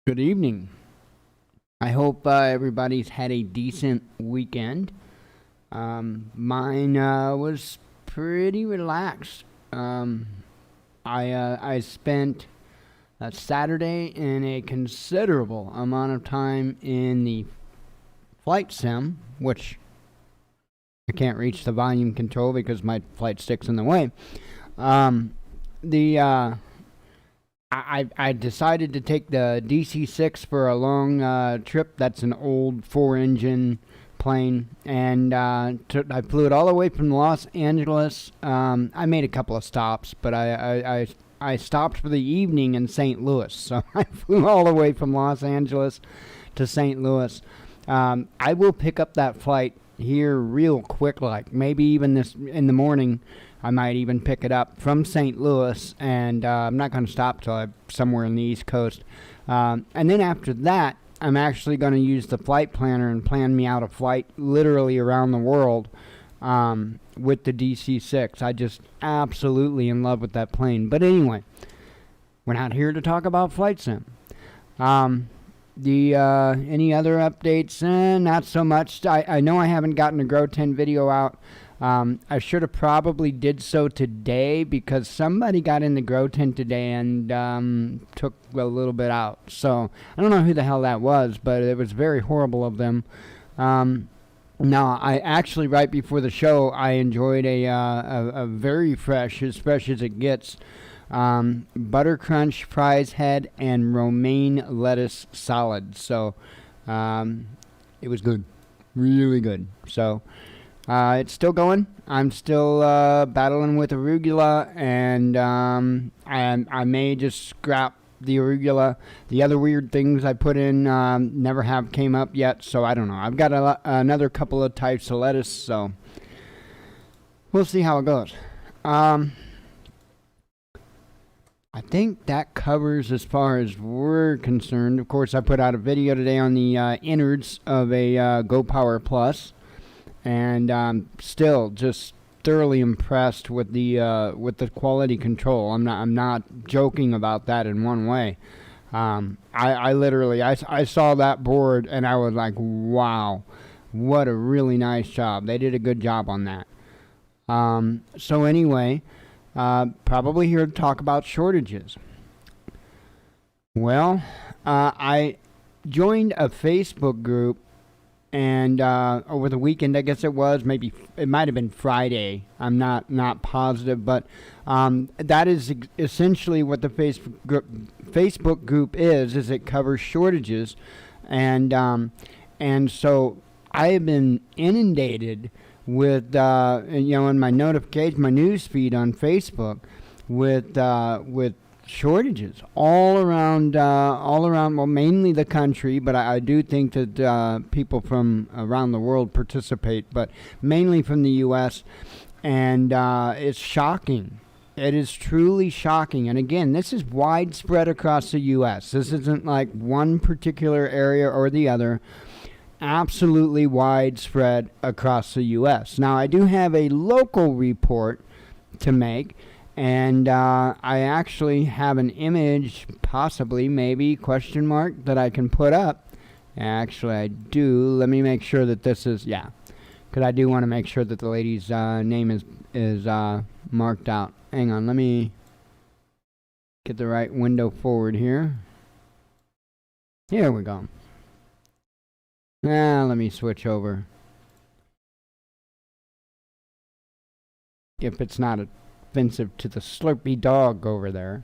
Good evening. I hope everybody's had a decent weekend. Mine was pretty relaxed. I spent a Saturday and a considerable amount of time in the flight sim, which I can't reach the volume control because my flight stick's in the way. The I decided to take the DC-6 for a long trip. That's an old four-engine plane, and I flew it all the way from Los Angeles. I made a couple of stops, but I stopped for the evening in St. Louis, so I flew all the way from Los Angeles to St. Louis. I will pick up that flight here real quick, like maybe even this in the morning. I might even pick it up from St. Louis, and I'm not going to stop till I'm somewhere in the East Coast. And then after that, I'm actually going to use the flight planner and plan me out a flight literally around the world with the DC-6. I just absolutely in love with that plane. But anyway, we're not here to talk about flight sim. Any other updates? Not so much. I know I haven't gotten a Grow 10 video out. I should have probably did so today because somebody got in the Grow tent today and took a little bit out. So I don't know who the hell that was, but it was very horrible of them. No, I actually right before the show I enjoyed a very fresh as it gets, butter crunch fries head and romaine lettuce salad. So it was good, really good. So. It's still going. I'm still battling with arugula, and I may just scrap the arugula. The other weird things I put in never have came up yet, so I don't know. I've got another couple of types of lettuce, so we'll see how it goes. I think that covers as far as we're concerned. Of course, I put out a video today on the innards of a Go Power Plus. And I'm still just thoroughly impressed with the quality control. I'm not joking about that in one way. I literally saw that board and I was like, wow, what a really nice job. They did a good job on that. So anyway, probably here to talk about shortages. Well, I joined a Facebook group. And over the weekend, I guess it was, maybe it might have been Friday. I'm not positive, but that is essentially what the Facebook group is it covers shortages, and so I have been inundated with in my notification, my news feed on Facebook with shortages all around, well, mainly the country, but I do think that people from around the world participate, but mainly from the U.S., and it's shocking. It is truly shocking. And again, this is widespread across the U.S. This isn't like one particular area or the other. Absolutely widespread across the U.S. Now, I do have a local report to make. And I actually have an image, possibly, maybe, question mark, that I can put up. Actually, I do. Let me make sure that this is, yeah. Because I do want to make sure that the lady's name is marked out. Hang on, let me get the right window forward here. Here we go. Now, let me switch over. If it's not offensive to the Slurpee dog over there.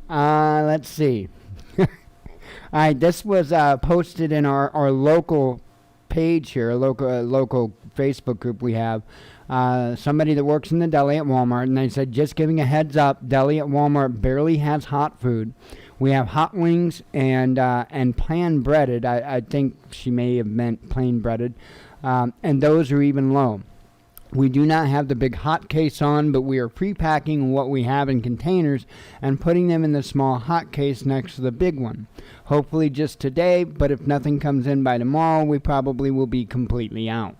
Let's see. All right, this was posted in our local page here, a local Facebook group we have. Somebody that works in the deli at Walmart, and they said, just giving a heads up, deli at Walmart barely has hot food. We have hot wings and pan breaded. I think she may have meant plain breaded, and those are even low. We do not have the big hot case on, but we are pre-packing what we have in containers and putting them in the small hot case next to the big one. Hopefully just today, but if nothing comes in by tomorrow, we probably will be completely out.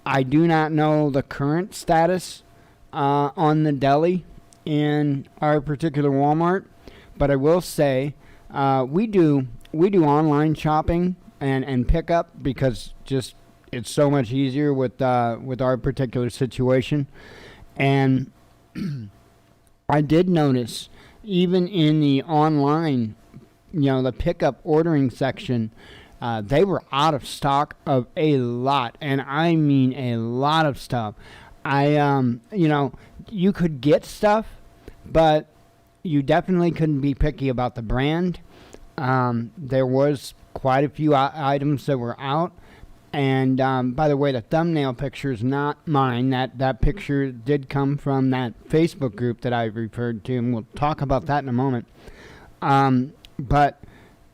I do not know the current status on the deli in our particular Walmart, but I will say we do online shopping and pickup because just it's so much easier with our particular situation. And I did notice even in the online, the pickup ordering section, they were out of stock of a lot, and I mean a lot of stuff. You could get stuff, but you definitely couldn't be picky about the brand. There was quite a few items that were out. And by the way, the thumbnail picture is not mine. That picture did come from that Facebook group that I referred to, and we'll talk about that in a moment. But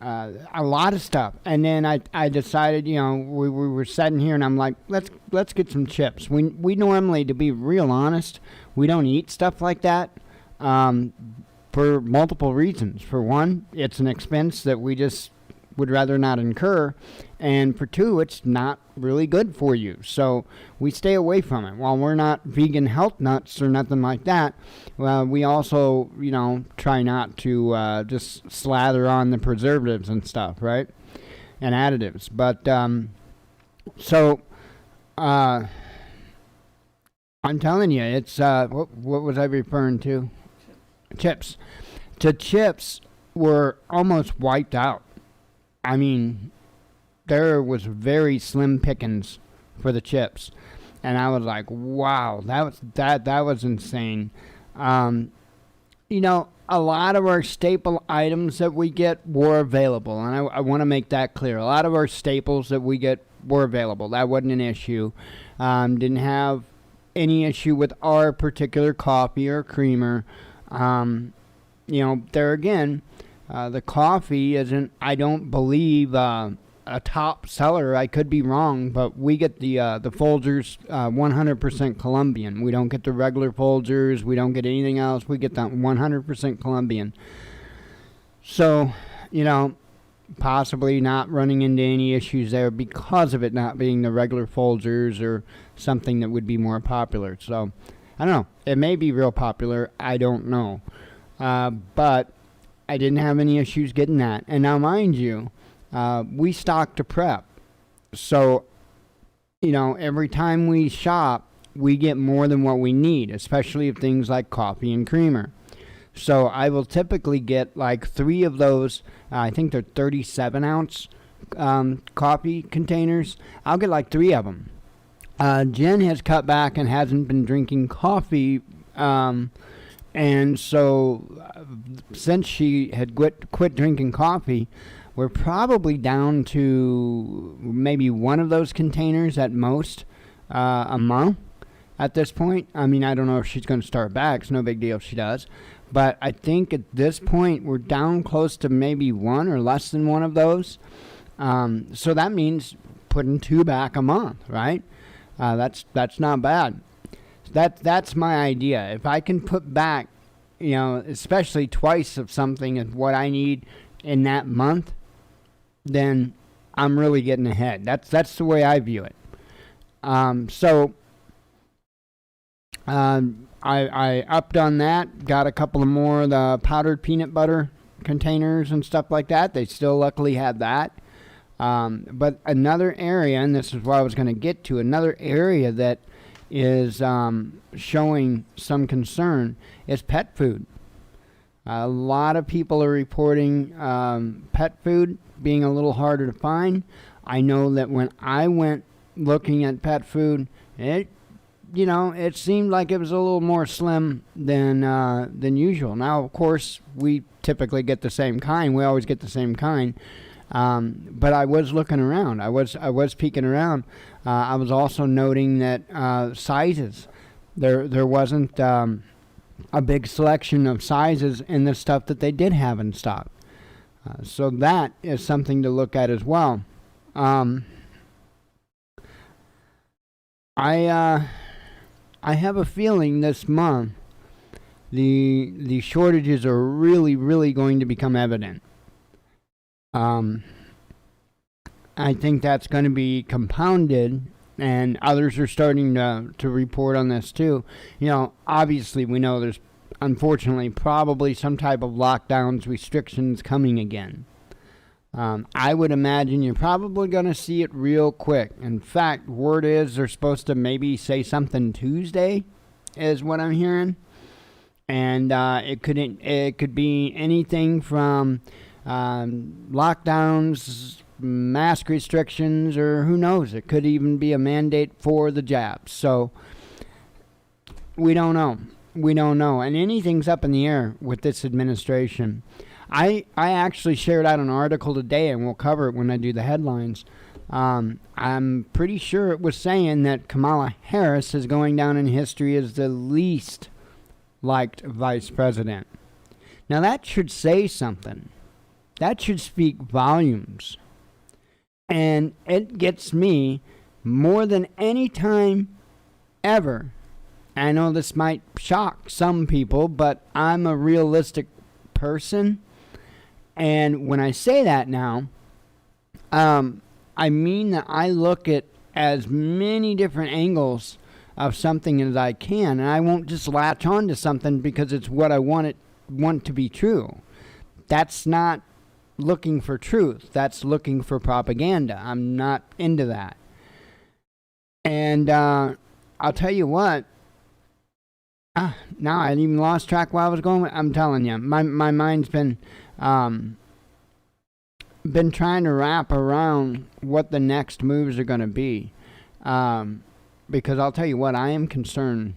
a lot of stuff. And then I decided, we were sitting here, and I'm like, let's get some chips. We normally, to be real honest, we don't eat stuff like that for multiple reasons. For one, it's an expense that we just would rather not incur, and for two, it's not really good for you, so we stay away from it. While we're not vegan health nuts or nothing like that, well, we also try not to just slather on the preservatives and stuff, right, and additives. But I'm telling you, it's what was I referring to? Chips. The chips were almost wiped out. I mean, there was very slim pickings for the chips, and I was like, "Wow, that was insane." A lot of our staple items that we get were available, and I want to make that clear. A lot of our staples that we get were available. That wasn't an issue. Didn't have any issue with our particular coffee or creamer. There again. The coffee isn't, I don't believe, a top seller. I could be wrong, but we get the Folgers 100% Colombian. We don't get the regular Folgers. We don't get anything else. We get that 100% Colombian. So, possibly not running into any issues there because of it not being the regular Folgers or something that would be more popular. So, I don't know. It may be real popular. I don't know. But I didn't have any issues getting that. And now, mind you, we stock to prep. So, every time we shop, we get more than what we need, especially of things like coffee and creamer. So I will typically get like 3 of those. I think they're 37-ounce coffee containers. I'll get like 3 of them. Jen has cut back and hasn't been drinking coffee. And so since she had quit drinking coffee, we're probably down to maybe 1 of those containers at most a month at this point. I mean, I don't know if she's going to start back. It's no big deal if she does. But I think at this point, we're down close to maybe 1 or less than 1 of those. So that means putting 2 back a month, right? That's not bad. That's my idea. If I can put back, especially twice of something of what I need in that month, then I'm really getting ahead. That's the way I view it. I upped on that. Got a couple of more of the powdered peanut butter containers and stuff like that. They still luckily had that. But another area, and this is what I was going to get to, another area that is showing some concern is pet food. A lot of people are reporting pet food being a little harder to find. I know that when I went looking at pet food, it seemed like it was a little more slim than usual. Now, of course, we typically get the same kind. We always get the same kind. But I was looking around. I was peeking around. I was also noting that sizes. There wasn't a big selection of sizes in the stuff that they did have in stock. So that is something to look at as well. I have a feeling this month the shortages are really, really going to become evident. I think that's going to be compounded, and others are starting to report on this too. Obviously we know there's unfortunately, probably some type of lockdowns, restrictions coming again. I would imagine you're probably going to see it real quick. In fact, word is they're supposed to maybe say something Tuesday, is what I'm hearing. And it could be anything from lockdowns, mask restrictions, or who knows. It could even be a mandate for the jabs. So we don't know. We don't know. And anything's up in the air with this administration. I actually shared out an article today, and we'll cover it when I do the headlines. I'm pretty sure it was saying that Kamala Harris is going down in history as the least liked vice president. Now that should say something. That should speak volumes. And it gets me more than any time ever. I know this might shock some people, but I'm a realistic person. And when I say that now, I mean that I look at as many different angles of something as I can, and I won't just latch on to something because it's what I want to be true. That's not looking for truth. That's looking for propaganda. I'm not into that. And I'll tell you what. Now I even lost track where I was going. I'm telling you, my mind's been trying to wrap around what the next moves are going to be. Because I'll tell you what, I am concerned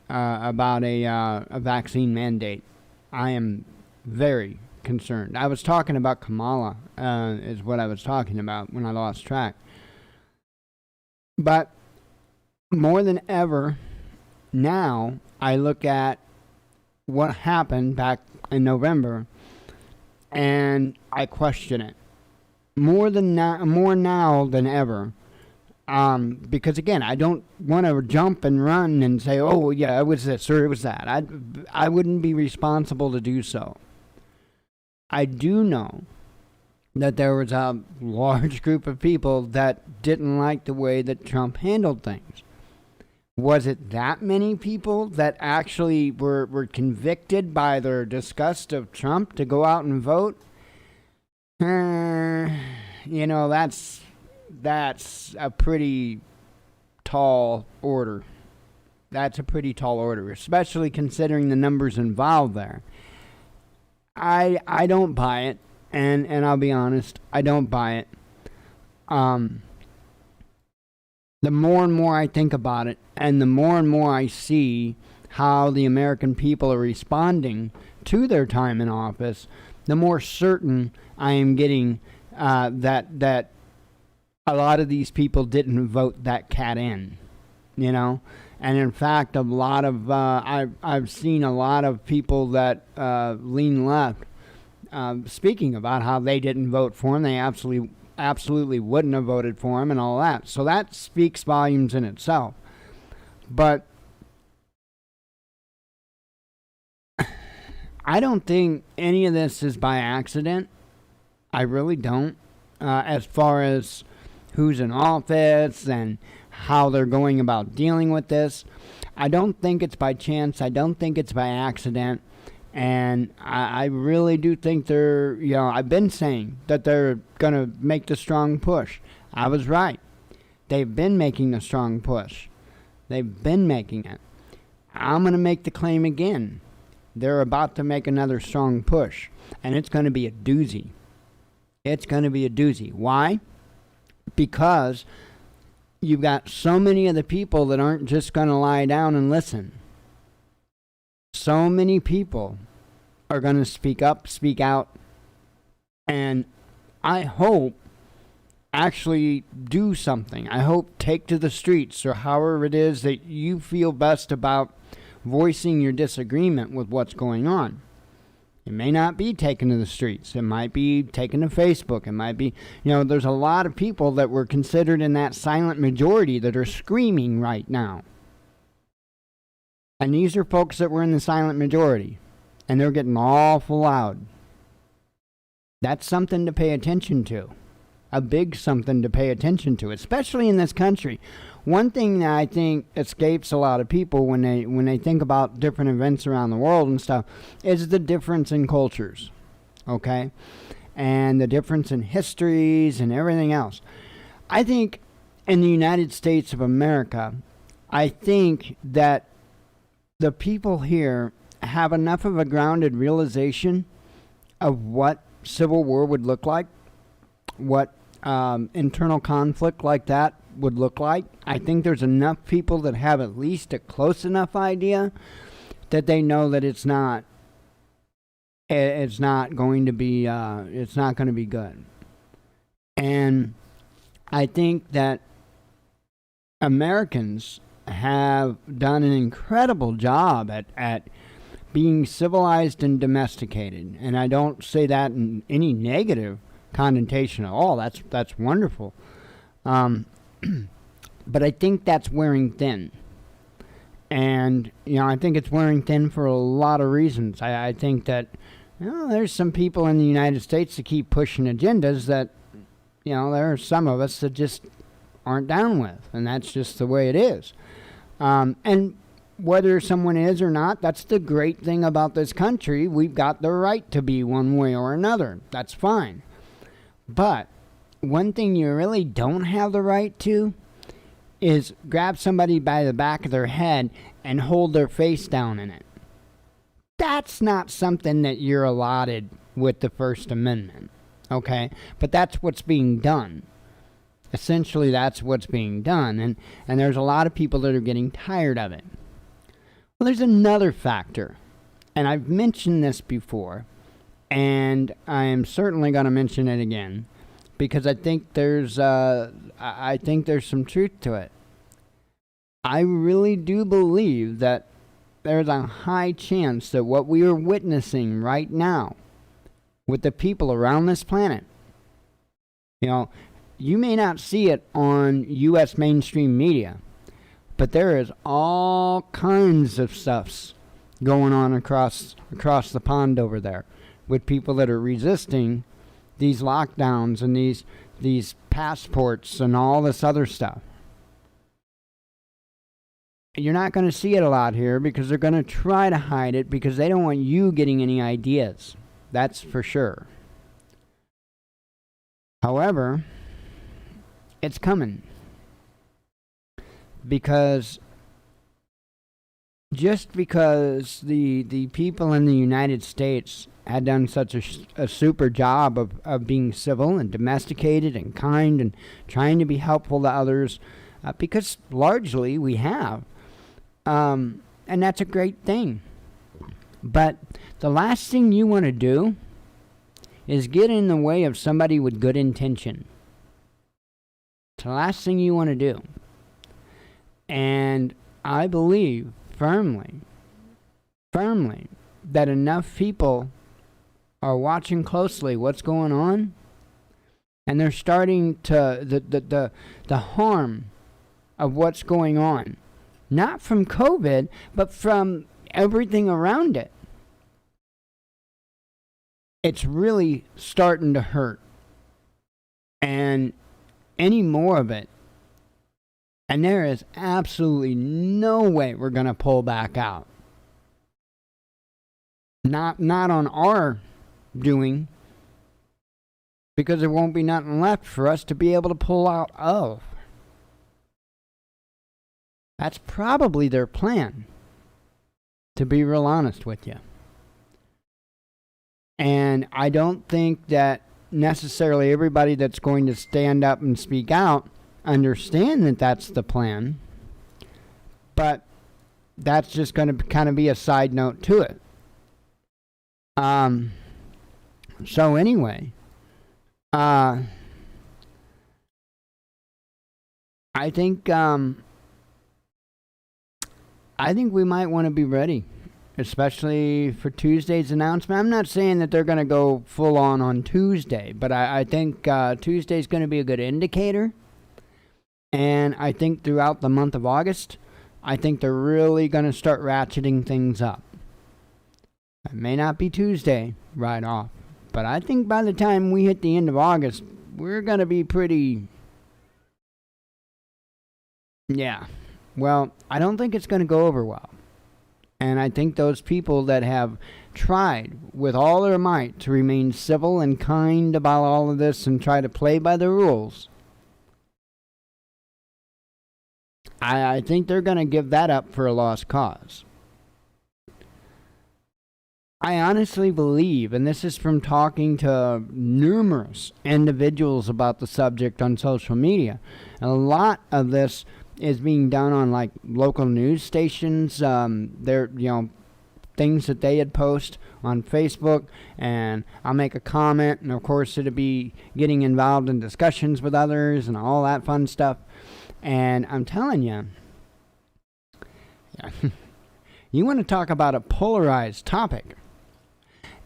about a vaccine mandate. I am very concerned. I was talking about Kamala, is what I was talking about when I lost track. But more than ever, now I look at what happened back in November, and I question it more now than ever. Because again, I don't want to jump and run and say, "Oh, yeah, it was this or it was that." I wouldn't be responsible to do so. I do know that there was a large group of people that didn't like the way that Trump handled things. Was it that many people that actually were convicted by their disgust of Trump to go out and vote? That's a pretty tall order. That's a pretty tall order, especially considering the numbers involved there. I don't buy it, and I'll be honest, I don't buy it. The more and more I think about it, and the more and more I see how the American people are responding to their time in office, the more certain I am getting that a lot of these people didn't vote that cat in, And in fact, a lot of I've seen a lot of people that lean left speaking about how they didn't vote for him. They absolutely wouldn't have voted for him and all that. So that speaks volumes in itself. But I don't think any of this is by accident. I really don't. As far as who's in office and how they're going about dealing with this, I don't think it's by chance. I don't think it's by accident. And I really do think I've been saying that they're going to make the strong push. I was right. They've been making the strong push. They've been making it. I'm going to make the claim again. They're about to make another strong push. And it's going to be a doozy. It's going to be a doozy. Why? Because you've got so many of the people that aren't just going to lie down and listen. So many people are going to speak up, speak out, and I hope actually do something. I hope take to the streets or however it is that you feel best about voicing your disagreement with what's going on. It may not be taken to the streets. It might be taken to Facebook. It might be, there's a lot of people that were considered in that silent majority that are screaming right now. And these are folks that were in the silent majority. And they're getting awful loud. That's something to pay attention to. a big something to pay attention to, especially in this country. One thing that I think escapes a lot of people when they think about different events around the world and stuff is the difference in cultures, okay? And the difference in histories and everything else. I think in the United States of America, I think that the people here have enough of a grounded realization of what civil war would look like, what internal conflict like that would look like. I think there's enough people that have at least a close enough idea that they know that it's not going to be good. And I think that Americans have done an incredible job at being civilized and domesticated. And I don't say that in any negative connotation at all. That's wonderful. But I think that's wearing thin. And, I think it's wearing thin for a lot of reasons. I think that, there's some people in the United States that keep pushing agendas that, there are some of us that just aren't down with. And that's just the way it is. And whether someone is or not, that's the great thing about this country. We've got the right to be one way or another. That's fine. But one thing you really don't have the right to is grab somebody by the back of their head and hold their face down in it. That's not something that you're allotted with the First Amendment, okay? But that's what's being done. Essentially, that's what's being done, and there's a lot of people that are getting tired of it. Well, there's another factor, and I've mentioned this before, and I am certainly going to mention it again, because I think there's some truth to it. I really do believe that there's a high chance that what we are witnessing right now with the people around this planet, you may not see it on U.S. mainstream media, but there is all kinds of stuffs going on across the pond over there with people that are resisting these lockdowns and these passports and all this other stuff. You're not going to see it a lot here because they're going to try to hide it because they don't want you getting any ideas. That's for sure. However, it's coming. Because just because the people in the United States had done such a super job of being civil and domesticated and kind and trying to be helpful to others, because largely we have. And that's a great thing. But the last thing you want to do is get in the way of somebody with good intention. It's the last thing you want to do. And I believe firmly, that enough people are watching closely what's going on, and they're starting to, the harm of what's going on, not from COVID, but from everything around it. It's really starting to hurt. And any more of it, and there is absolutely no way we're going to pull back out. Not on our doing, because there won't be nothing left for us to be able to pull out of. That's probably their plan, to be real honest with you. And I don't think that necessarily everybody that's going to stand up and speak out understand that that's the plan, but that's just going to kind of be a side note to it. So anyway, I think we might want to be ready, especially for Tuesday's announcement. I'm not saying that they're going to go full on Tuesday, but I think Tuesday's going to be a good indicator. And I think throughout the month of August, I think they're really going to start ratcheting things up. It may not be Tuesday right off, but I think by the time we hit the end of August, we're going to be pretty... Yeah. Well, I don't think it's going to go over well. And I think those people that have tried with all their might to remain civil and kind about all of this and try to play by the rules, I think they're going to give that up for a lost cause. I honestly believe, and this is from talking to numerous individuals about the subject on social media, a lot of this is being done on like local news stations. They're, things that they had post on Facebook, and I'll make a comment, and of course it'll be getting involved in discussions with others and all that fun stuff. And I'm telling you, you want to talk about a polarized topic.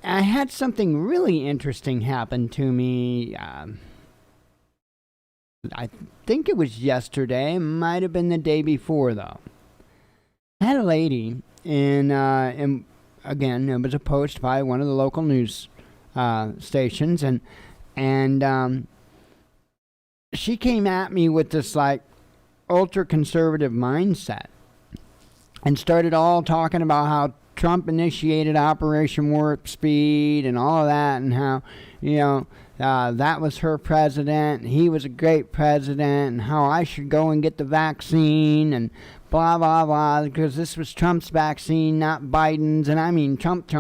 I had something really interesting happen to me. I think it was yesterday. Might have been the day before, though. I had a lady in again, it was a post by one of the local news stations, and she came at me with this like ultra-conservative mindset and started all talking about how Trump initiated Operation Warp Speed and all of that, and how, that was her president, and he was a great president, and how I should go and get the vaccine, and blah, blah, blah, because this was Trump's vaccine, not Biden's, and I mean Trump.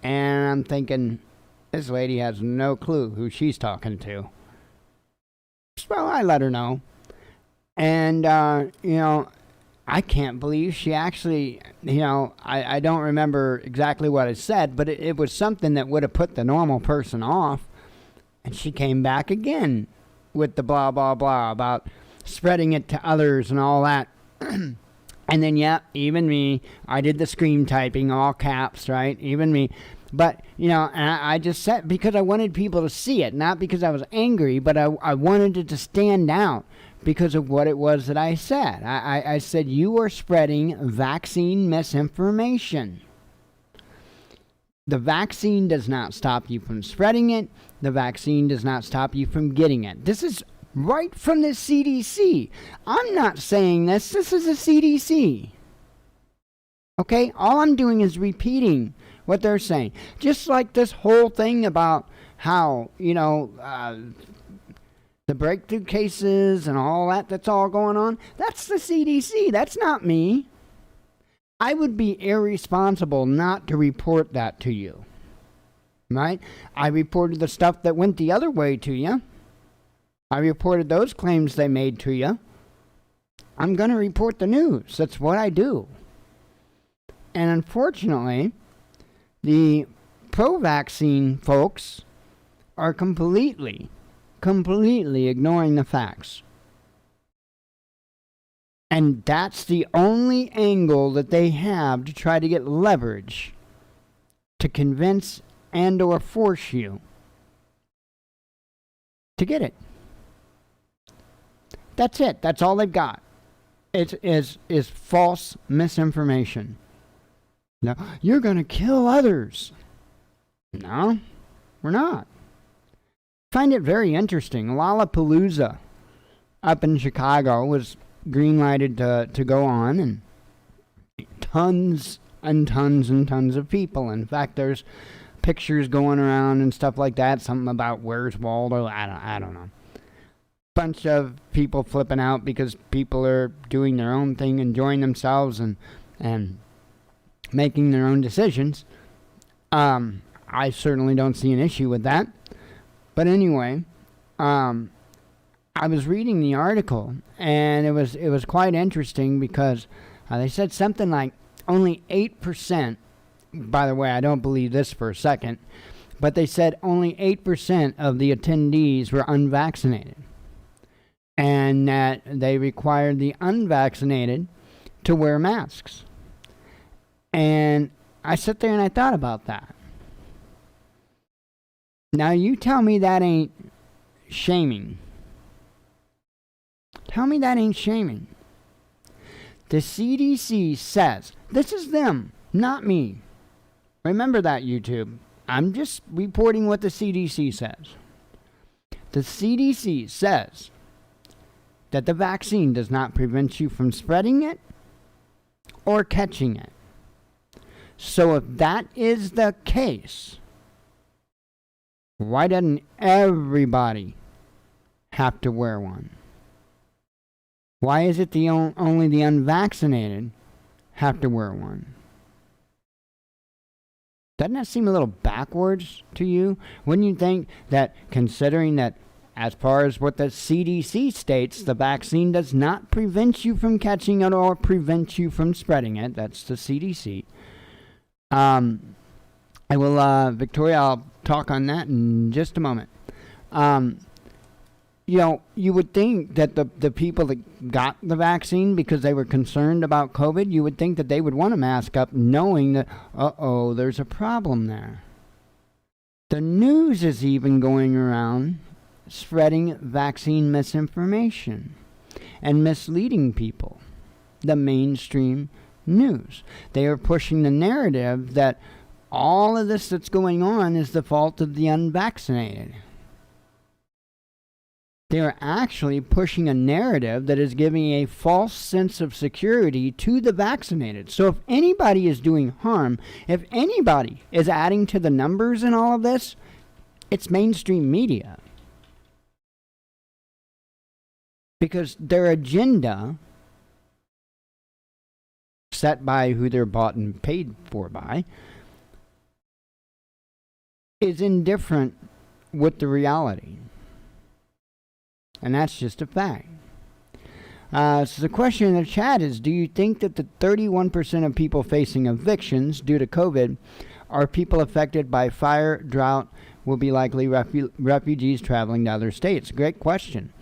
And I'm thinking, this lady has no clue who she's talking to. So I let her know. And, I can't believe she actually, I don't remember exactly what I said, but it was something that would have put the normal person off. And she came back again with the blah, blah, blah about spreading it to others and all that. And then, even me, I did the screen typing, all caps, right? Even me. But, and I just said, because I wanted people to see it, not because I was angry, but I wanted it to stand out. Because of what it was that I said. I said, you are spreading vaccine misinformation. The vaccine does not stop you from spreading it. The vaccine does not stop you from getting it. This is right from the CDC. I'm not saying this. This is the CDC. Okay? All I'm doing is repeating what they're saying. Just like this whole thing about how, the breakthrough cases and all that's all going on, that's the CDC. That's not me. I would be irresponsible not to report that to you. Right? I reported the stuff that went the other way to you. I reported those claims they made to you. I'm going to report the news. That's what I do. And unfortunately, the pro-vaccine folks are completely ignoring the facts. And that's the only angle that they have to try to get leverage to convince and or force you to get it. That's it. That's all they've got. It is false misinformation. Now, you're going to kill others. No, we're not. Find it very interesting. Lollapalooza up in Chicago was green-lighted to go on, and tons and tons and tons of people. In fact, there's pictures going around and stuff like that. Something about where's Waldo. I don't know. Bunch of people flipping out because people are doing their own thing, enjoying themselves and making their own decisions. I certainly don't see an issue with that. But anyway, I was reading the article, and it was quite interesting because they said something like only 8%, by the way, I don't believe this for a second, but they said only 8% of the attendees were unvaccinated, and that they required the unvaccinated to wear masks. And I sat there and I thought about that. Now, you tell me that ain't shaming. Tell me that ain't shaming. The CDC says, this is them, not me. Remember that, YouTube. I'm just reporting what the CDC says. The CDC says that the vaccine does not prevent you from spreading it or catching it. So if that is the case, why doesn't everybody have to wear one? Why is it only the unvaccinated have to wear one? Doesn't that seem a little backwards to you? Wouldn't you think that, considering that as far as what the CDC states, the vaccine does not prevent you from catching it or prevent you from spreading it. That's the CDC. Victoria, I'll talk on that in just a moment. You would think that the people that got the vaccine because they were concerned about COVID, you would think that they would want to mask up knowing that, there's a problem there. The news is even going around spreading vaccine misinformation and misleading people. The mainstream news. They are pushing the narrative that all of this that's going on is the fault of the unvaccinated. They are actually pushing a narrative that is giving a false sense of security to the vaccinated. So if anybody is doing harm, if anybody is adding to the numbers in all of this, it's mainstream media. Because their agenda, set by who they're bought and paid for by, is indifferent with the reality. And that's just a fact. So the question in the chat is, do you think that the 31% of people facing evictions due to COVID are people affected by fire, drought, will be likely refugees traveling to other states? Great question.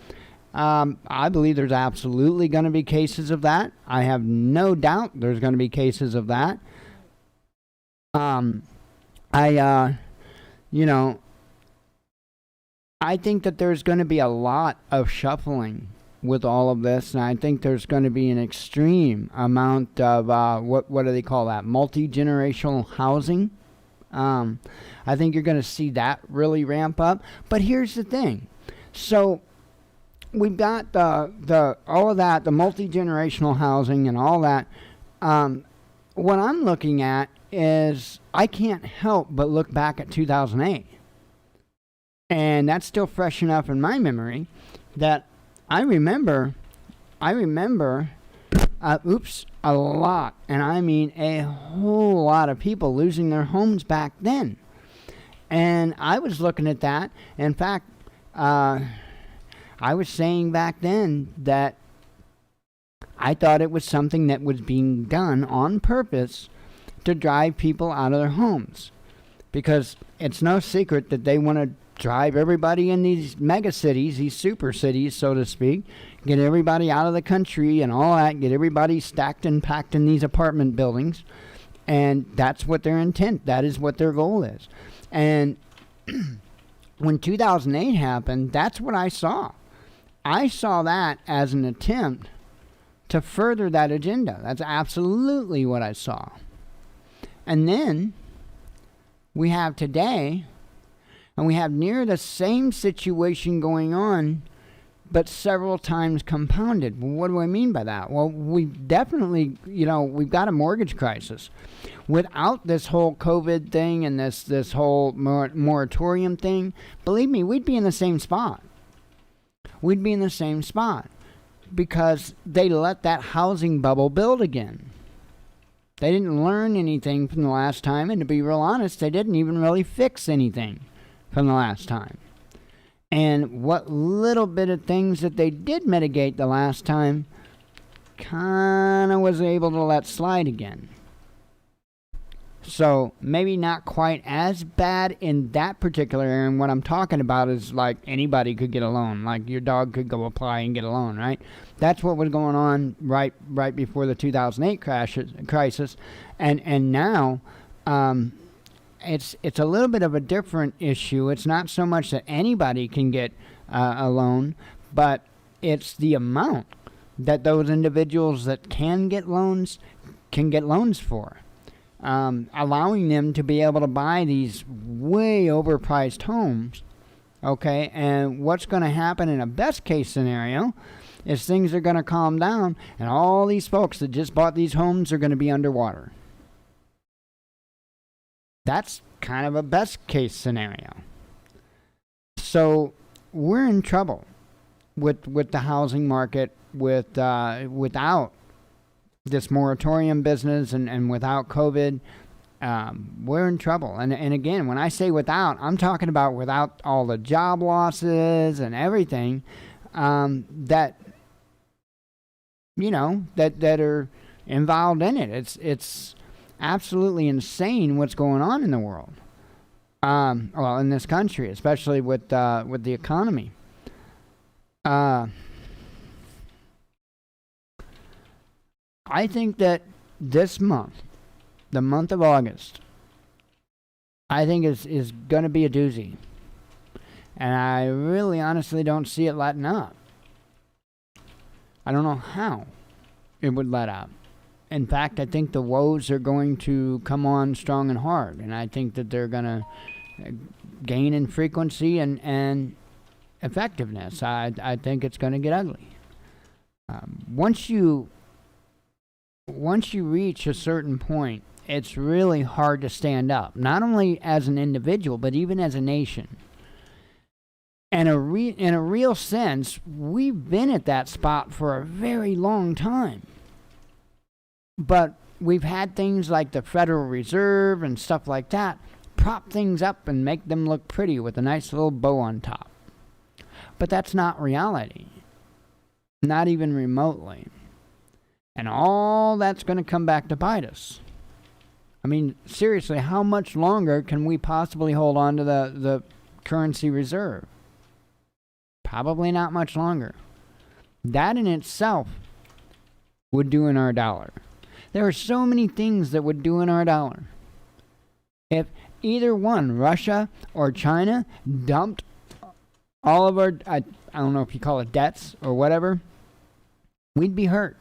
I believe there's absolutely going to be cases of that. I have no doubt there's going to be cases of that. I think that there's going to be a lot of shuffling with all of this, and I think there's going to be an extreme amount of, what do they call that, multi-generational housing. I think you're going to see that really ramp up. But here's the thing. So we've got all of that, the multi-generational housing and all that. What I'm looking at is I can't help but look back at 2008. And that's still fresh enough in my memory that I remember a lot, and I mean a whole lot of people losing their homes back then. And I was looking at that. In fact, I was saying back then that I thought it was something that was being done on purpose to drive people out of their homes. Because it's no secret that they want to drive everybody in these mega cities, these super cities, so to speak, get everybody out of the country and all that, get everybody stacked and packed in these apartment buildings. And that's what their intent, that is what their goal is. And when 2008 happened, that's what I saw. I saw that as an attempt to further that agenda. That's absolutely what I saw. And then we have today, and we have near the same situation going on, but several times compounded. Well, what do I mean by that? Well, we've definitely, we've got a mortgage crisis. Without this whole COVID thing and this whole moratorium thing, believe me, we'd be in the same spot. We'd be in the same spot because they let that housing bubble build again. They didn't learn anything from the last time, and to be real honest, they didn't even really fix anything from the last time. And what little bit of things that they did mitigate the last time kind of was able to let slide again. So maybe not quite as bad in that particular area. And what I'm talking about is like anybody could get a loan. Like your dog could go apply and get a loan, right? That's what was going on right before the 2008 crisis. And now it's a little bit of a different issue. It's not so much that anybody can get a loan, but it's the amount that those individuals that can get loans for. allowing them to be able to buy these way overpriced homes. Okay, and what's going to happen in a best case scenario is things are going to calm down, and all these folks that just bought these homes are going to be underwater. That's kind of a best case scenario. So we're in trouble with the housing market without this moratorium business and without COVID. We're in trouble. And again, when I say without, I'm talking about without all the job losses and everything that are involved in it. It's absolutely insane what's going on in the world. Well, in this country, especially with the economy. I think that this month, the month of August, I think is going to be a doozy. And I really honestly don't see it letting up. I don't know how it would let up. In fact, I think the woes are going to come on strong and hard. And I think that they're going to gain in frequency and effectiveness. I think it's going to get ugly. Once you reach a certain point, it's really hard to stand up, not only as an individual, but even as a nation. And in a real sense, we've been at that spot for a very long time. But we've had things like the Federal Reserve and stuff like that prop things up and make them look pretty with a nice little bow on top. But that's not reality. Not even remotely. And all that's going to come back to bite us. I mean, seriously, how much longer can we possibly hold on to the currency reserve? Probably not much longer. That in itself would do in our dollar. There are so many things that would do in our dollar. If either one, Russia or China, dumped all of our, I don't know if you call it debts or whatever, we'd be hurt.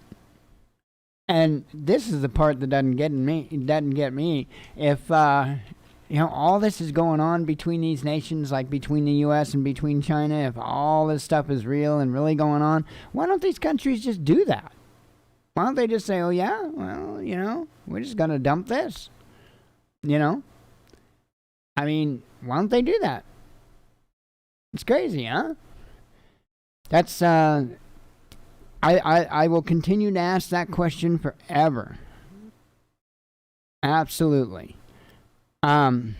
And this is the part that doesn't get me. If all this is going on between these nations, like between the U.S. and between China, if all this stuff is real and really going on, why don't these countries just do that? Why don't they just say, oh yeah, well, we're just going to dump this? I mean, why don't they do that? It's crazy, huh? That's, I will continue to ask that question forever. Absolutely. Hang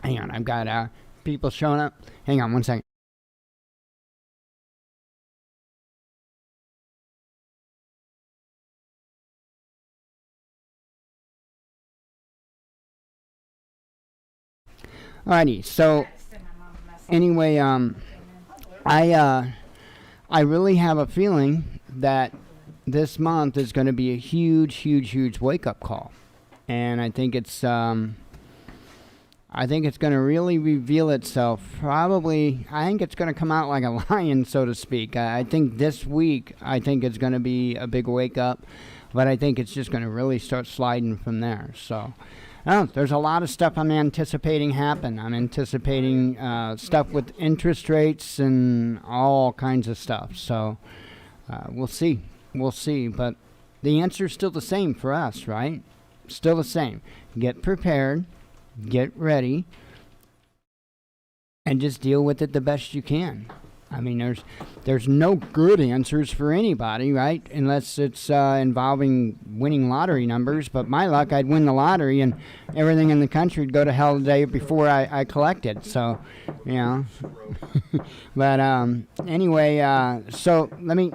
on, I've got people showing up. Hang on one second. Alrighty, so anyway, I really have a feeling that this month is going to be a huge wake-up call, and I think it's going to really reveal itself. Probably, I think it's going to come out like a lion, so to speak. I think this week, it's going to be a big wake-up, but I think it's just going to really start sliding from there. So. There's a lot of stuff I'm anticipating happen. I'm anticipating stuff with interest rates and all kinds of stuff. So we'll see. But the answer is still the same for us, right? Still the same. Get prepared, get ready, and just deal with it the best you can. I mean, there's no good answers for anybody, right? Unless it's involving winning lottery numbers. But my luck, I'd win the lottery and everything in the country would go to hell the day before I collected. So, But anyway, so let me...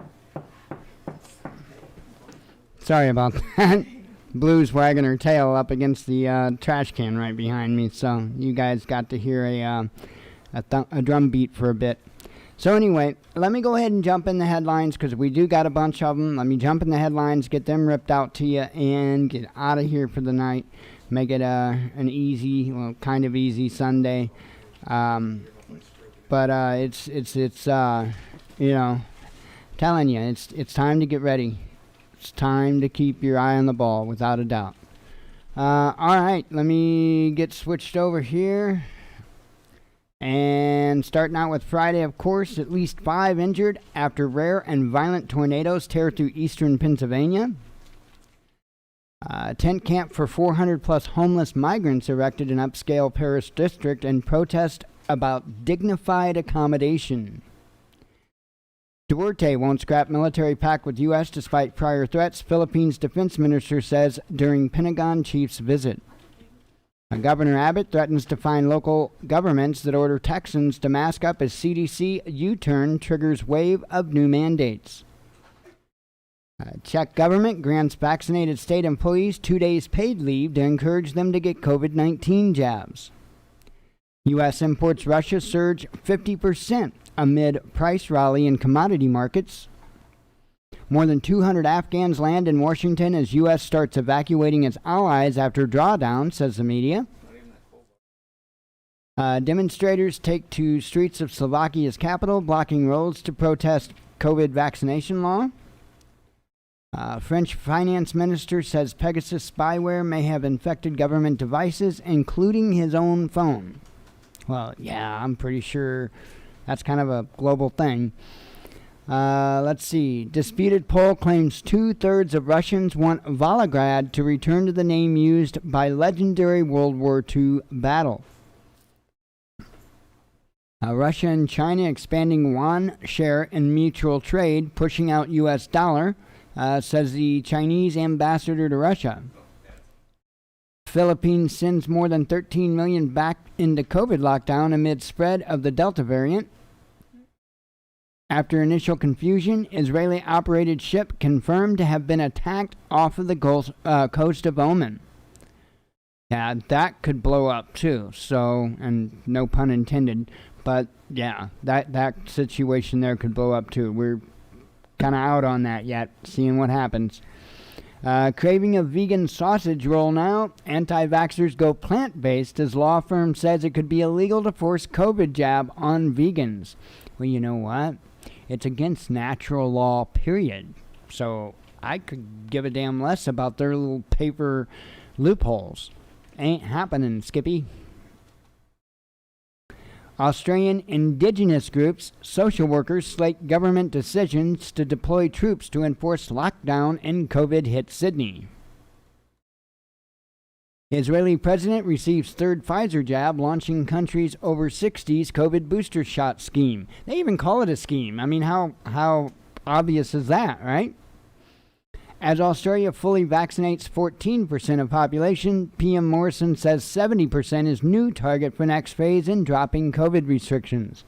Sorry about that. Blue's wagging her tail up against the trash can right behind me. So you guys got to hear a drum beat for a bit. So anyway, let me go ahead and jump in the headlines because we do got a bunch of them. Let me jump in the headlines, get them ripped out to you, and get out of here for the night. Make it an easy, kind of easy Sunday. But it's telling you, it's time to get ready. It's time to keep your eye on the ball, without a doubt. All right, let me get switched over here. And starting out with Friday, of course, at least 5 injured after rare and violent tornadoes tear through eastern Pennsylvania. Tent camp for 400-plus homeless migrants erected in upscale Paris district in protest about dignified accommodation. Duarte won't scrap military pact with U.S. despite prior threats, Philippines defense minister says during Pentagon chief's visit. Governor Abbott threatens to fine local governments that order Texans to mask up as CDC U-turn triggers wave of new mandates. Czech government grants vaccinated state employees 2 days paid leave to encourage them to get COVID-19 jabs. U.S. imports Russia surge 50% amid price rally in commodity markets. More than 200 Afghans land in Washington as U.S. starts evacuating its allies after drawdown, says the media. Demonstrators take to streets of Slovakia's capital, blocking roads to protest COVID vaccination law. French finance minister says Pegasus spyware may have infected government devices, including his own phone. Well, yeah, I'm pretty sure that's kind of a global thing. Let's see. Disputed poll claims 2/3 of Russians want Volgograd to return to the name used by legendary World War II battle. Russia and China expanding yuan share in mutual trade, pushing out U.S. dollar, says the Chinese ambassador to Russia. Philippines sends more than 13 million back into COVID lockdown amid spread of the Delta variant. After initial confusion, Israeli-operated ship confirmed to have been attacked off of the coast of Oman. Yeah, that could blow up too. So, and no pun intended, but yeah, that situation there could blow up too. We're kind of out on that yet, seeing what happens. Craving a vegan sausage roll now. Anti-vaxxers go plant-based as law firm says it could be illegal to force COVID jab on vegans. Well, you know what? It's against natural law, period. So I could give a damn less about their little paper loopholes. Ain't happening, Skippy. Australian indigenous groups, social workers slate government decisions to deploy troops to enforce lockdown and COVID hit Sydney. Israeli president receives third Pfizer jab, launching country's over 60s COVID booster shot scheme. They even call it a scheme. I mean, how obvious is that, right? As Australia fully vaccinates 14% of population, PM Morrison says 70% is new target for next phase in dropping COVID restrictions.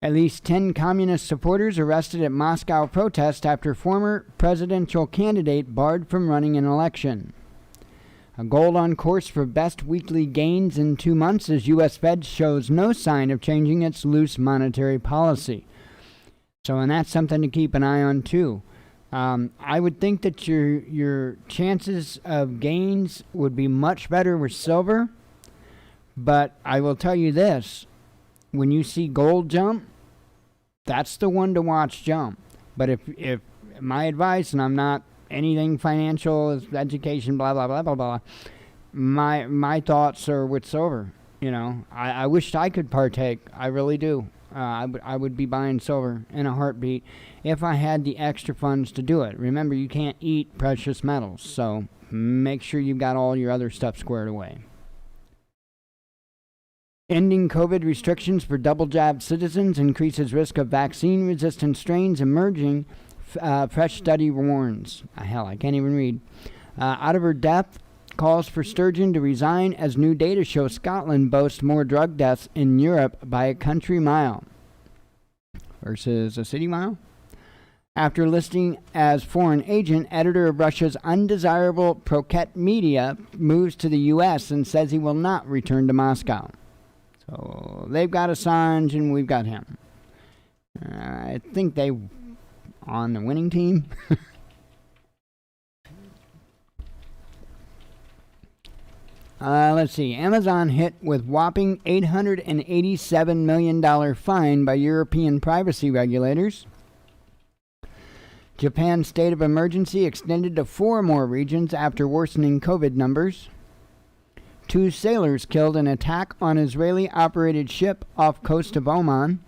At least 10 communist supporters arrested at Moscow protest after former presidential candidate barred from running an election. A gold on course for best weekly gains in 2 months as U.S. Fed shows no sign of changing its loose monetary policy. So, and that's something to keep an eye on too. I would think that your chances of gains would be much better with silver, but I will tell you this. When you see gold jump, that's the one to watch jump. But if my advice, and I'm not anything financial, education, blah, blah, blah, blah, blah, my thoughts are with silver. You know, I wished I could partake. I really do. I would be buying silver in a heartbeat if I had the extra funds to do it. Remember, you can't eat precious metals, so make sure you've got all your other stuff squared away. Ending COVID restrictions for double-jabbed citizens increases risk of vaccine-resistant strains emerging, fresh study warns. Hell, I can't even read. Out of her depth, calls for Sturgeon to resign as new data show Scotland boasts more drug deaths in Europe by a country mile versus a city mile. After listing as foreign agent, editor of Russia's undesirable Proket Media moves to the U.S. and says he will not return to Moscow. So they've got Assange and we've got him. I think they on the winning team. Let's see. Amazon hit with whopping $887 million fine by European privacy regulators. Japan's state of emergency extended to 4 more regions after worsening COVID numbers. 2 sailors killed in attack on Israeli-operated ship off coast of Oman.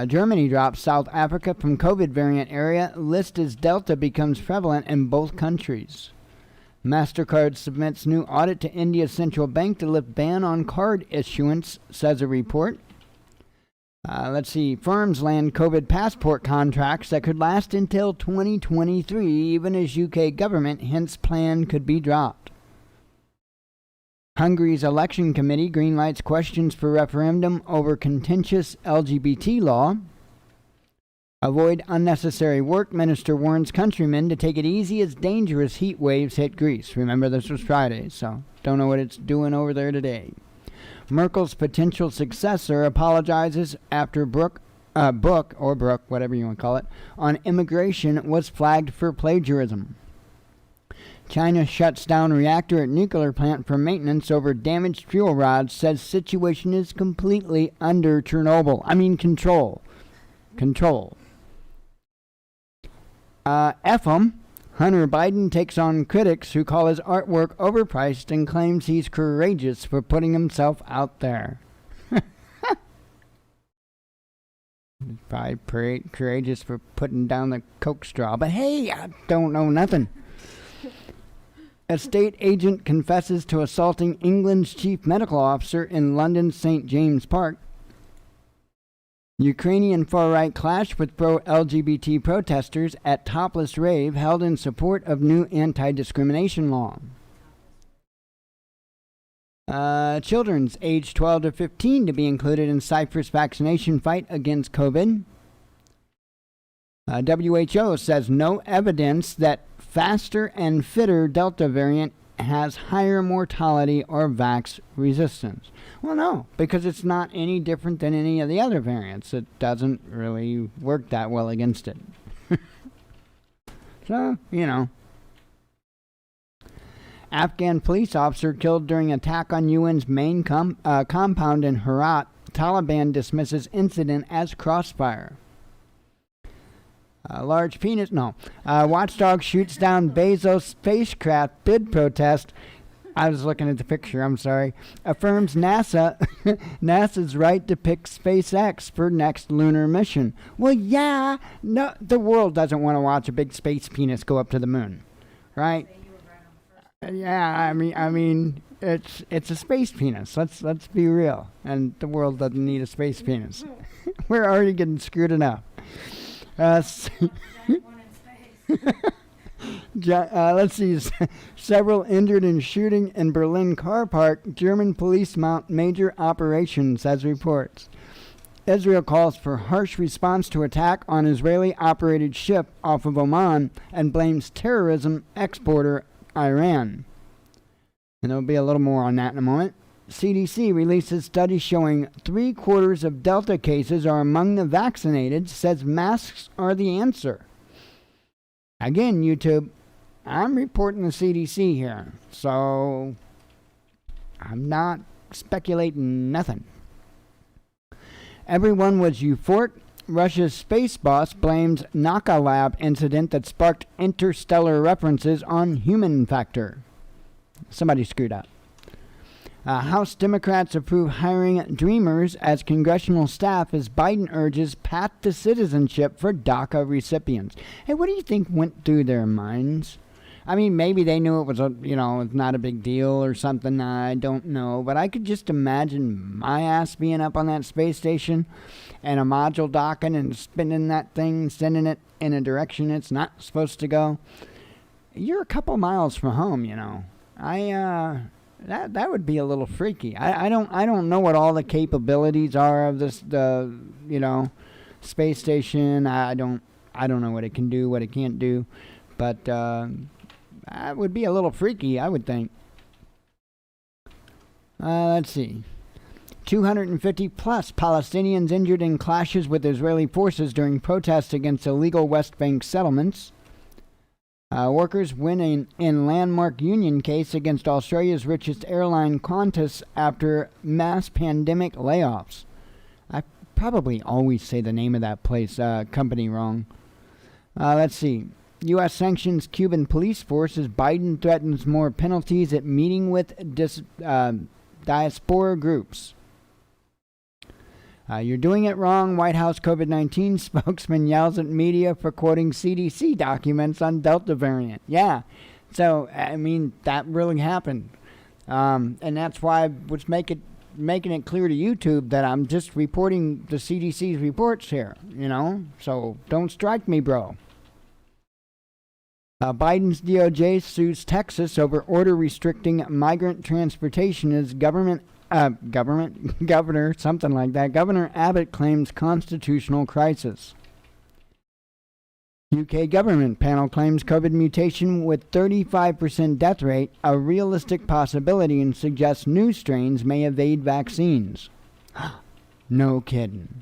Germany drops South Africa from COVID variant area. List as Delta becomes prevalent in both countries. MasterCard submits new audit to India's central bank to lift ban on card issuance, says a report. Firms land COVID passport contracts that could last until 2023, even as UK government hints plan could be dropped. Hungary's election committee greenlights questions for referendum over contentious LGBT law. Avoid unnecessary work. Minister warns countrymen to take it easy as dangerous heat waves hit Greece. Remember, this was Friday, so don't know what it's doing over there today. Merkel's potential successor apologizes after book, whatever you want to call it, on immigration was flagged for plagiarism. China shuts down reactor at nuclear plant for maintenance over damaged fuel rods, says situation is completely under control. FM, Hunter Biden takes on critics who call his artwork overpriced and claims he's courageous for putting himself out there. Probably courageous for putting down the Coke straw, but hey, I don't know nothing. A state agent confesses to assaulting England's chief medical officer in London's St. James Park. Ukrainian far-right clash with pro-LGBT protesters at topless rave held in support of new anti-discrimination law. Children's age 12 to 15 to be included in Cyprus vaccination fight against COVID. WHO says no evidence that faster and fitter Delta variant has higher mortality or vax resistance. Well, no, because it's not any different than any of the other variants. It doesn't really work that well against it. So, Afghan police officer killed during attack on UN's main compound in Herat. Taliban dismisses incident as crossfire. Watchdog shoots down Bezos spacecraft bid protest. I was looking at the picture, I'm sorry. Affirms NASA's right to pick SpaceX for next lunar mission. Well, yeah, no, the world doesn't want to watch a big space penis go up to the moon, right? Yeah, I mean, it's a space penis. Let's be real. And the world doesn't need a space penis. We're already getting screwed enough. Let's see. Several injured in shooting in Berlin car park. German police mount major operations, as reports. Israel calls for harsh response to attack on Israeli-operated ship off of Oman and blames terrorism exporter Iran. And there'll be a little more on that in a moment. CDC releases study showing 3/4 of Delta cases are among the vaccinated, says masks are the answer. Again, YouTube, I'm reporting the CDC here, so I'm not speculating nothing. Everyone was euphoric. Russia's space boss blames Naka Lab incident that sparked interstellar references on human factor. Somebody screwed up. House Democrats approve hiring Dreamers as congressional staff as Biden urges path to citizenship for DACA recipients. Hey, what do you think went through their minds? I mean, maybe they knew it was it's not a big deal or something. I don't know, but I could just imagine my ass being up on that space station and a module docking and spinning that thing, sending it in a direction it's not supposed to go. You're a couple miles from home, That would be a little freaky. I don't know what all the capabilities are of this space station. I don't know what it can do, what it can't do, but that would be a little freaky, I would think. Let's see. 250 plus Palestinians injured in clashes with Israeli forces during protests against illegal West Bank settlements. Workers win in landmark union case against Australia's richest airline Qantas after mass pandemic layoffs. I probably always say the name of that company wrong. Let's see. U.S. sanctions Cuban police force as Biden threatens more penalties at meeting with diaspora groups. You're doing it wrong. White House COVID-19 spokesman yells at media for quoting CDC documents on Delta variant. Yeah. So, I mean, that really happened. And that's why I was making it clear to YouTube that I'm just reporting the CDC's reports here, So don't strike me, bro. Biden's DOJ sues Texas over order restricting migrant transportation as governor, something like that. Governor Abbott claims constitutional crisis. UK government panel claims COVID mutation with 35% death rate a realistic possibility and suggests new strains may evade vaccines. No kidding.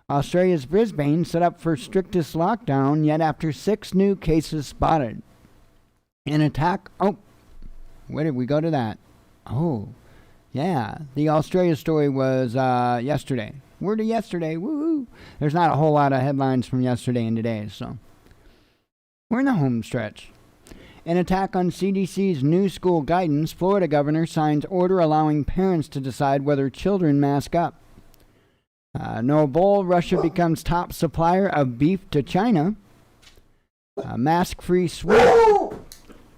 Australia's Brisbane set up for strictest lockdown, yet after 6 new cases spotted. An attack... Oh, where did we go to that? Oh, yeah. The Australia story was yesterday. Word to yesterday. Woo! There's not a whole lot of headlines from yesterday and today, so... We're in the home stretch. An attack on CDC's new school guidance, Florida governor signs order allowing parents to decide whether children mask up. No bull, Russia becomes top supplier of beef to China. Mask-free Sweden.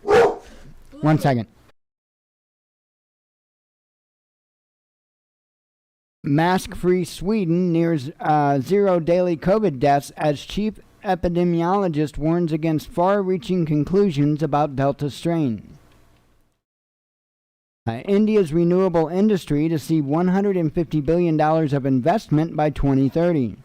1 second. Mask-free Sweden nears 0 daily COVID deaths as chief epidemiologist warns against far-reaching conclusions about Delta strain. India's renewable industry to see $150 billion of investment by 2030.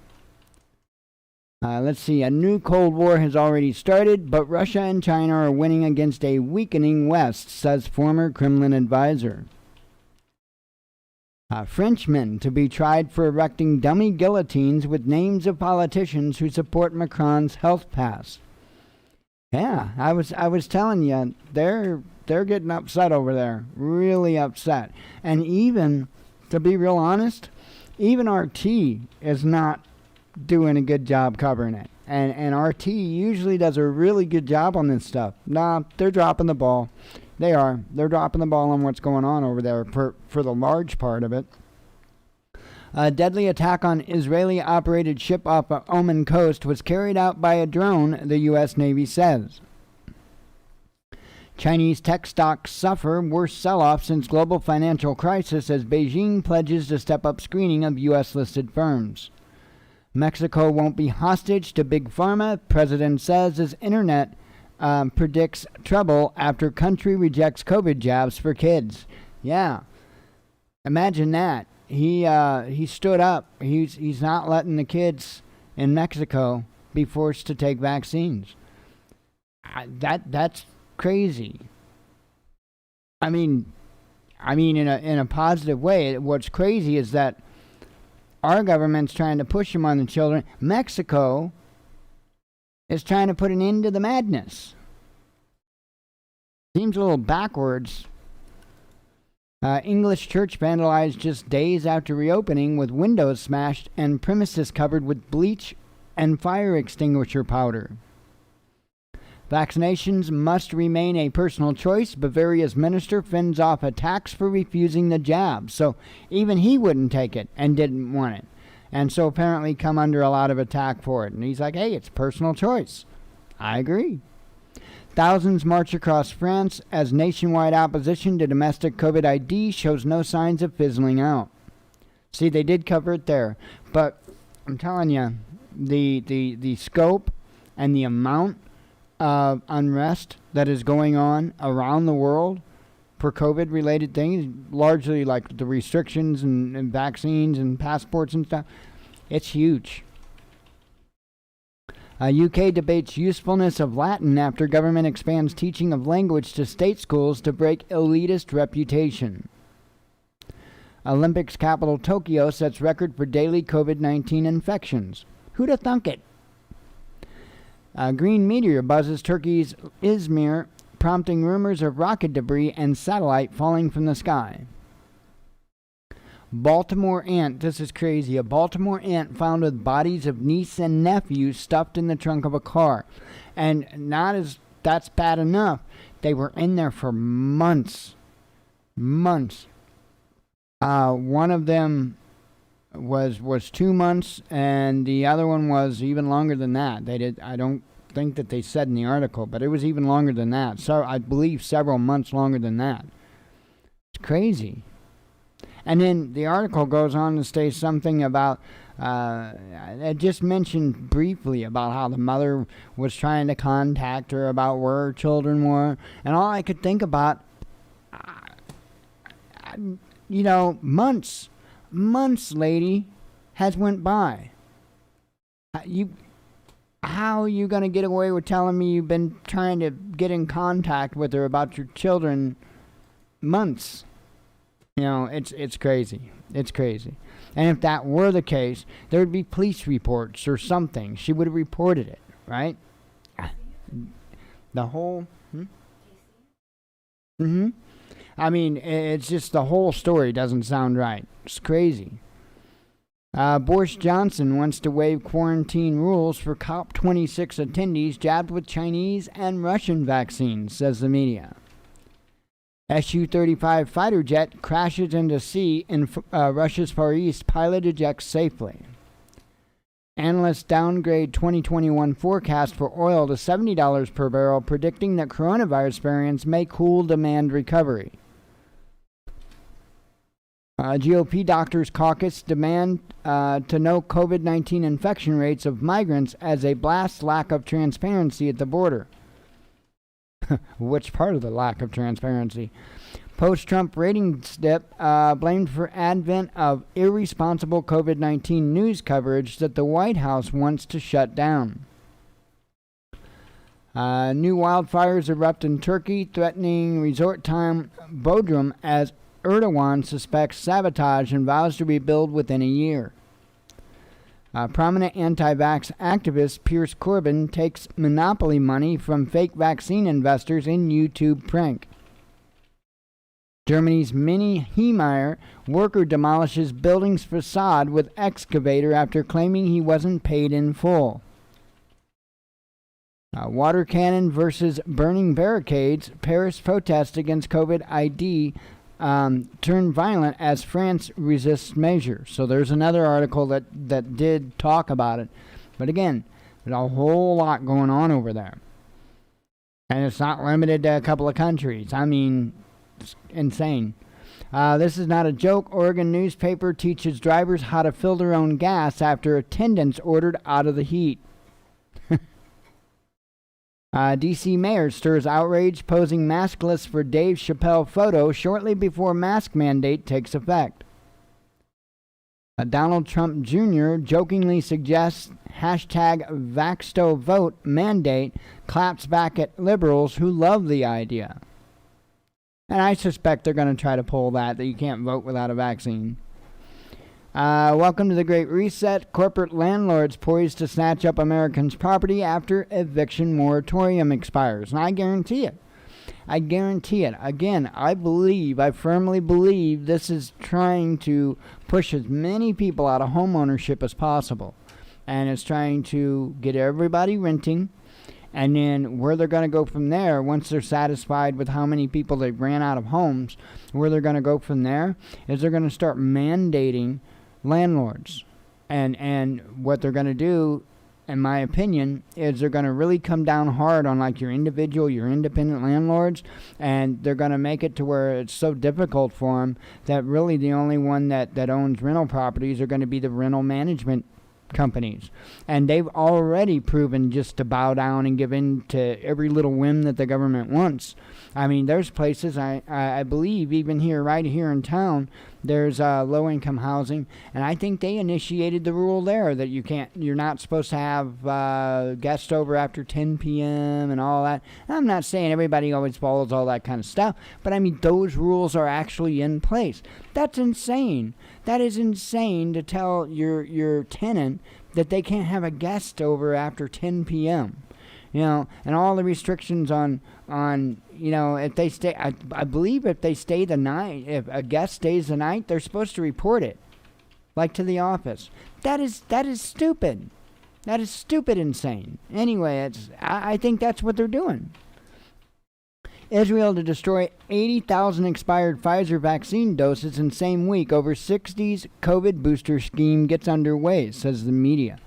Let's see, a new Cold War has already started, but Russia and China are winning against a weakening West, says former Kremlin advisor. Frenchmen to be tried for erecting dummy guillotines with names of politicians who support Macron's health pass. Yeah, I was telling you, they're getting upset over there, really upset. And even, to be real honest, even RT is not doing a good job covering it. And RT usually does a really good job on this stuff. Nah, they're dropping the ball. They are. They're dropping the ball on what's going on over there for the large part of it. A deadly attack on Israeli-operated ship off the Oman coast was carried out by a drone, the U.S. Navy says. Chinese tech stocks suffer worst sell-off since global financial crisis as Beijing pledges to step up screening of U.S.-listed firms. Mexico won't be hostage to Big Pharma, President says as Internet predicts trouble after country rejects COVID jabs for kids. Yeah, imagine that. He stood up. He's not letting the kids in Mexico be forced to take vaccines. That's crazy. I mean, in a positive way. What's crazy is that our government's trying to push them on the children. Mexico is trying to put an end to the madness. Seems a little backwards. English church vandalized just days after reopening with windows smashed and premises covered with bleach and fire extinguisher powder. Vaccinations must remain a personal choice. Bavaria's minister fends off attacks for refusing the jab. So even he wouldn't take it and didn't want it. And so apparently come under a lot of attack for it. And he's like, hey, it's personal choice. I agree. Thousands march across France as nationwide opposition to domestic COVID ID shows no signs of fizzling out. See, they did cover it there. But I'm telling you, the scope and the amount of unrest that is going on around the world for COVID-related things, largely like the restrictions and vaccines and passports and stuff, it's huge. UK debates usefulness of Latin after government expands teaching of language to state schools to break elitist reputation. Olympics capital Tokyo sets record for daily COVID-19 infections. Who'd have thunk it? Green meteor buzzes Turkey's Izmir, prompting rumors of rocket debris and satellite falling from the sky. Baltimore aunt, this is crazy, a Baltimore aunt found with bodies of niece and nephew stuffed in the trunk of a car. And that's bad enough. They were in there for months. Months. One of them was 2 months, and the other one was even longer than that. I don't think that they said in the article, but it was even longer than that. So I believe several months longer than that. It's crazy. And then the article goes on to say something about, it just mentioned briefly about how the mother was trying to contact her about where her children were. And all I could think about, months, lady, has went by. How are you going to get away with telling me you've been trying to get in contact with her about your children months? It's crazy. It's crazy. And if that were the case, there would be police reports or something. She would have reported it, right? The whole... I mean, it's just the whole story doesn't sound right. It's crazy. Boris Johnson wants to waive quarantine rules for COP26 attendees jabbed with Chinese and Russian vaccines, says the media. Su-35 fighter jet crashes into sea in Russia's Far East. Pilot ejects safely. Analysts downgrade 2021 forecast for oil to $70 per barrel, predicting that coronavirus variants may cool demand recovery. GOP Doctors Caucus demand to know COVID-19 infection rates of migrants as they blast lack of transparency at the border. Which part of the lack of transparency? Post-Trump ratings dip blamed for advent of irresponsible COVID-19 news coverage that the White House wants to shut down. New wildfires erupt in Turkey, threatening resort town Bodrum as Erdogan suspects sabotage and vows to rebuild within a year. Prominent anti-vax activist Piers Corbyn takes monopoly money from fake vaccine investors in YouTube prank. Germany's Mini Hemeyer worker demolishes building's facade with excavator after claiming he wasn't paid in full. Water cannon versus burning barricades. Paris protest against COVID ID turned violent as France resists measures. So there's another article that did talk about it. But again, there's a whole lot going on over there. And it's not limited to a couple of countries. I mean, it's insane. This is not a joke. Oregon newspaper teaches drivers how to fill their own gas after attendants ordered out of the heat. D.C. mayor stirs outrage posing maskless for Dave Chappelle photo shortly before mask mandate takes effect. Donald Trump Jr. jokingly suggests hashtag VaxstoVote mandate, claps back at liberals who love the idea. And I suspect they're going to try to pull that you can't vote without a vaccine. Welcome to the Great Reset. Corporate landlords poised to snatch up Americans' property after eviction moratorium expires. And I guarantee it. Again, I firmly believe this is trying to push as many people out of home ownership as possible. And it's trying to get everybody renting. And then where they're going to go from there, once they're satisfied with how many people they ran out of homes, where they're going to go from there is they're going to start mandating landlords. And what they're going to do, in my opinion, is they're going to really come down hard on like your independent landlords, and they're going to make it to where it's so difficult for them that really the only one that owns rental properties are going to be the rental management companies. And they've already proven just to bow down and give in to every little whim that the government wants. I mean, there's places, I believe, even right here in town, there's low-income housing, and I think they initiated the rule there that you're not supposed to have guests over after 10 p.m. and all that. I'm not saying everybody always follows all that kind of stuff, but I mean, those rules are actually in place. That's insane. That is insane to tell your tenant that they can't have a guest over after 10 p.m. And all the restrictions on on, if they stay. I believe if they stay the night, if a guest stays the night, they're supposed to report it, like to the office. That is stupid. That is stupid insane. Anyway, I think that's what they're doing. Israel to destroy 80,000 expired Pfizer vaccine doses in same week over 60's COVID booster scheme gets underway, says the media.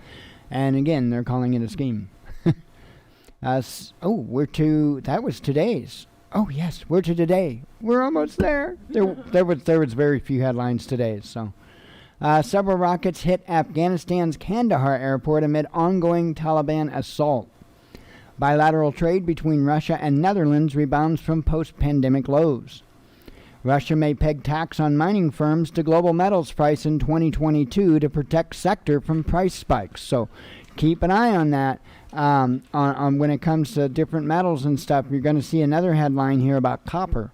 And again, they're calling it a scheme. That was today's. Oh, yes, we're to today. We're almost there. There was very few headlines today, so. Several rockets hit Afghanistan's Kandahar airport amid ongoing Taliban assault. Bilateral trade between Russia and Netherlands rebounds from post-pandemic lows. Russia may peg tax on mining firms to global metals price in 2022 to protect sector from price spikes. So keep an eye on that. On when it comes to different metals and stuff, you're going to see another headline here about copper.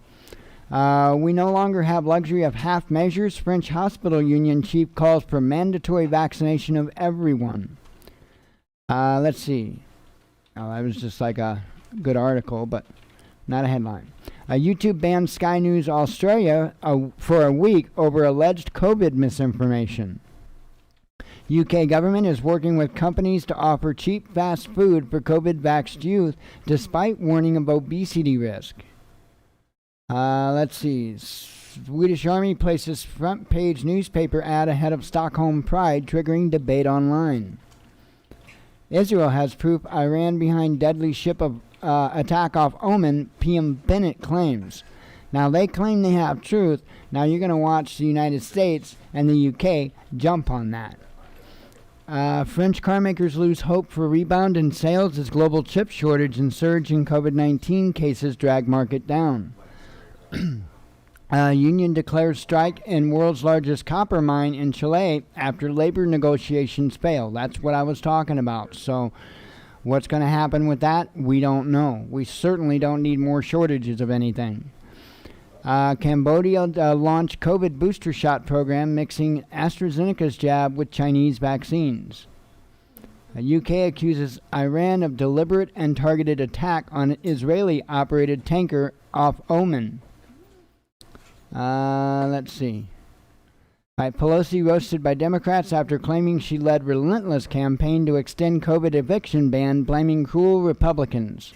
We no longer have luxury of half measures. French hospital union chief calls for mandatory vaccination of everyone. Let's see. Oh, that was just like a good article, but not a headline. YouTube banned Sky News Australia for a week over alleged COVID misinformation. UK government is working with companies to offer cheap fast food for COVID-vaxxed youth despite warning of obesity risk. Let's see. Swedish Army places front page newspaper ad ahead of Stockholm Pride, triggering debate online. Israel has proof Iran behind deadly ship of attack off Oman, PM Bennett claims. Now, they claim they have truth. Now, you're going to watch the United States and the UK jump on that. French car makers lose hope for rebound in sales as global chip shortage and surge in COVID-19 cases drag market down. Union declares strike in world's largest copper mine in Chile after labor negotiations fail. That's what I was talking about. So what's going to happen with that? We don't know. We certainly don't need more shortages of anything. Cambodia launched COVID booster shot program mixing AstraZeneca's jab with Chinese vaccines. UK accuses Iran of deliberate and targeted attack on an Israeli-operated tanker off Oman. Let's see. Pelosi roasted by Democrats after claiming she led relentless campaign to extend COVID eviction ban, blaming cruel Republicans.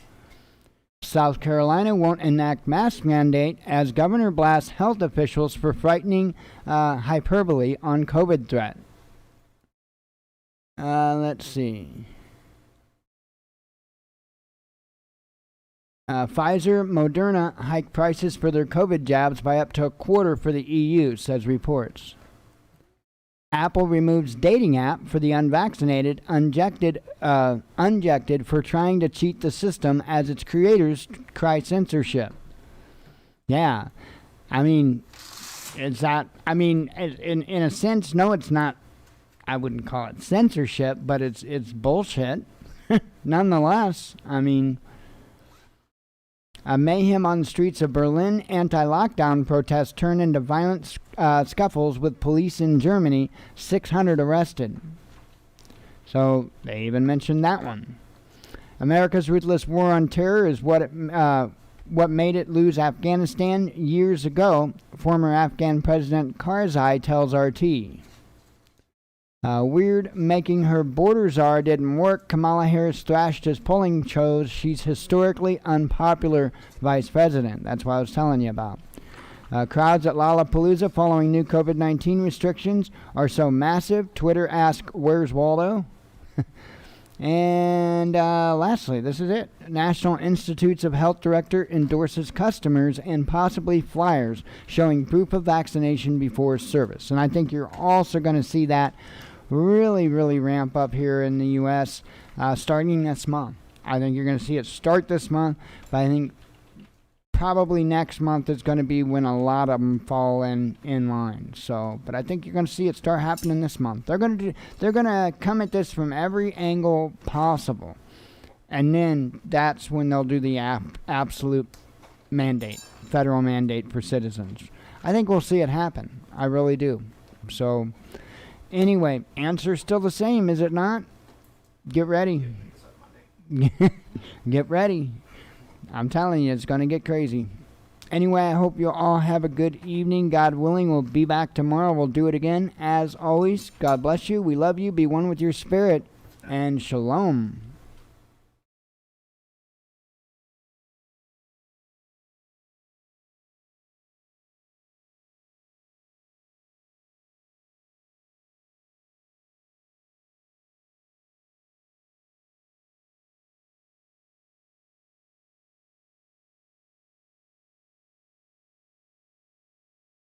South Carolina won't enact mask mandate as governor blasts health officials for frightening hyperbole on COVID threat. Let's see. Pfizer, Moderna hike prices for their COVID jabs by up to a quarter for the EU, says reports. Apple removes dating app for the unvaccinated, unjected for trying to cheat the system as its creators cry censorship. Yeah, I mean, in a sense, no, it's not. I wouldn't call it censorship, but it's bullshit. Nonetheless, I mean. A mayhem on the streets of Berlin. Anti-lockdown protests turned into violent scuffles with police in Germany. 600 arrested. So they even mentioned that one. America's ruthless war on terror is what made it lose Afghanistan years ago. Former Afghan President Karzai tells RT. Weird making her border czar didn't work. Kamala Harris thrashed as polling shows she's historically unpopular vice president. That's what I was telling you about. Crowds at Lollapalooza following new COVID-19 restrictions are so massive. Twitter asked, "Where's Waldo?" And lastly, this is it. National Institutes of Health director endorses customers and possibly flyers showing proof of vaccination before service. And I think you're also going to see that really, really ramp up here in the U.S. Starting this month. I think you're going to see it start this month, but I think probably next month is going to be when a lot of them fall in line. So, but I think you're going to see it start happening this month. They're going to come at this from every angle possible, and then that's when they'll do the absolute mandate, federal mandate for citizens. I think we'll see it happen. I really do. So. Anyway, answer's still the same, is it not? Get ready. Get ready. I'm telling you, it's going to get crazy. Anyway, I hope you all have a good evening. God willing, we'll be back tomorrow. We'll do it again. As always, God bless you. We love you. Be one with your spirit. And shalom.